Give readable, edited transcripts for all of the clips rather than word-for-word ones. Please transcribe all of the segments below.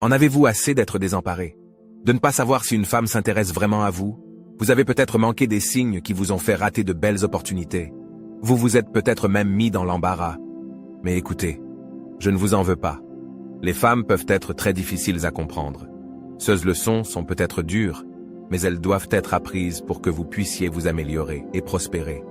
En avez-vous assez d'être désemparé? De ne pas savoir si une femme s'intéresse vraiment à vous? Vous avez peut-être manqué des signes qui vous ont fait rater de belles opportunités. Vous vous êtes peut-être même mis dans l'embarras. Mais écoutez, je ne vous en veux pas. Les femmes peuvent être très difficiles à comprendre. Ces leçons sont peut-être dures, mais elles doivent être apprises pour que vous puissiez vous améliorer et prospérer.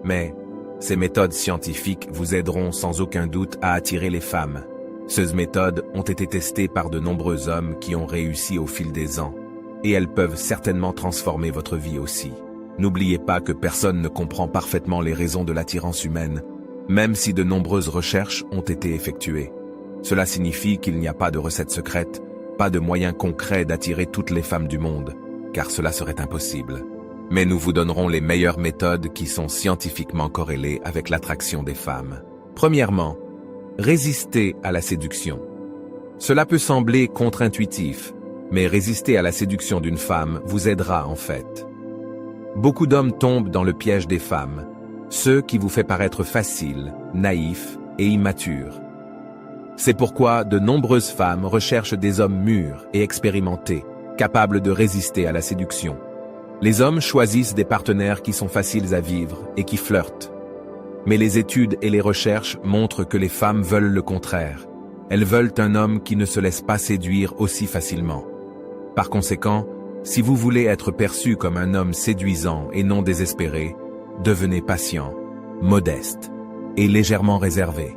Mais ces méthodes scientifiques vous aideront sans aucun doute à attirer les femmes. Ces méthodes ont été testées par de nombreux hommes qui ont réussi au fil des ans, et elles peuvent certainement transformer votre vie aussi. N'oubliez pas que personne ne comprend parfaitement les raisons de l'attirance humaine, même si de nombreuses recherches ont été effectuées. Cela signifie qu'il n'y a pas de recette secrète, pas de moyen concret d'attirer toutes les femmes du monde, car cela serait impossible. Mais nous vous donnerons les meilleures méthodes qui sont scientifiquement corrélées avec l'attraction des femmes. Premièrement, résister à la séduction. Cela peut sembler contre-intuitif, mais résister à la séduction d'une femme vous aidera en fait. Beaucoup d'hommes tombent dans le piège des femmes, ceux qui vous fait paraître facile, naïf et immature. C'est pourquoi de nombreuses femmes recherchent des hommes mûrs et expérimentés, capables de résister à la séduction. Les hommes choisissent des partenaires qui sont faciles à vivre et qui flirtent. Mais les études et les recherches montrent que les femmes veulent le contraire. Elles veulent un homme qui ne se laisse pas séduire aussi facilement. Par conséquent, si vous voulez être perçu comme un homme séduisant et non désespéré, devenez patient, modeste et légèrement réservé.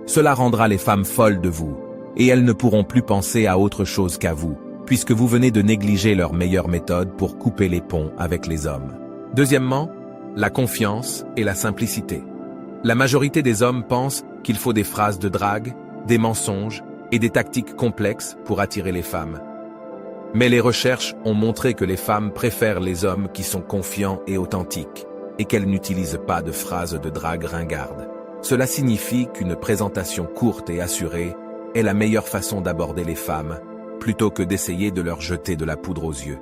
Cela rendra les femmes folles de vous, et elles ne pourront plus penser à autre chose qu'à vous, puisque vous venez de négliger leurs meilleures méthodes pour couper les ponts avec les hommes. Deuxièmement, la confiance et la simplicité. La majorité des hommes pensent qu'il faut des phrases de drague, des mensonges et des tactiques complexes pour attirer les femmes. Mais les recherches ont montré que les femmes préfèrent les hommes qui sont confiants et authentiques, et qu'elles n'utilisent pas de phrases de drague ringardes. Cela signifie qu'une présentation courte et assurée est la meilleure façon d'aborder les femmes, plutôt que d'essayer de leur jeter de la poudre aux yeux.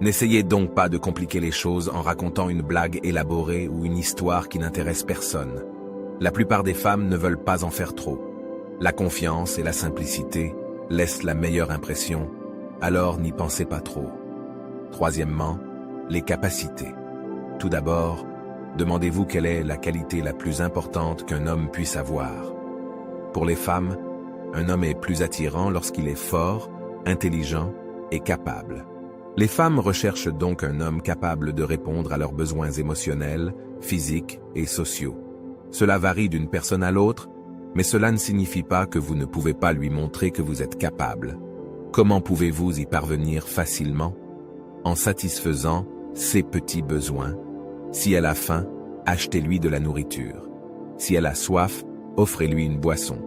N'essayez donc pas de compliquer les choses en racontant une blague élaborée ou une histoire qui n'intéresse personne. La plupart des femmes ne veulent pas en faire trop. La confiance et la simplicité laissent la meilleure impression, alors n'y pensez pas trop. Troisièmement, les capacités. Tout d'abord, demandez-vous quelle est la qualité la plus importante qu'un homme puisse avoir. Pour les femmes, un homme est plus attirant lorsqu'il est fort, intelligent et capable. Les femmes recherchent donc un homme capable de répondre à leurs besoins émotionnels, physiques et sociaux. Cela varie d'une personne à l'autre, mais cela ne signifie pas que vous ne pouvez pas lui montrer que vous êtes capable. Comment pouvez-vous y parvenir facilement? En satisfaisant ses petits besoins. Si elle a faim, achetez-lui de la nourriture. Si elle a soif, offrez-lui une boisson.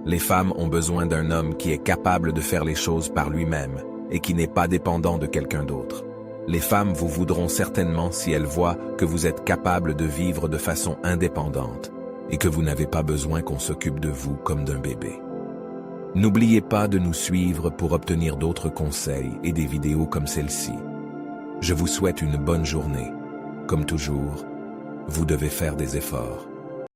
Les femmes ont besoin d'un homme qui est capable de faire les choses par lui-même et qui n'est pas dépendant de quelqu'un d'autre. Les femmes vous voudront certainement si elles voient que vous êtes capable de vivre de façon indépendante et que vous n'avez pas besoin qu'on s'occupe de vous comme d'un bébé. N'oubliez pas de nous suivre pour obtenir d'autres conseils et des vidéos comme celle-ci. Je vous souhaite une bonne journée. Comme toujours, vous devez faire des efforts.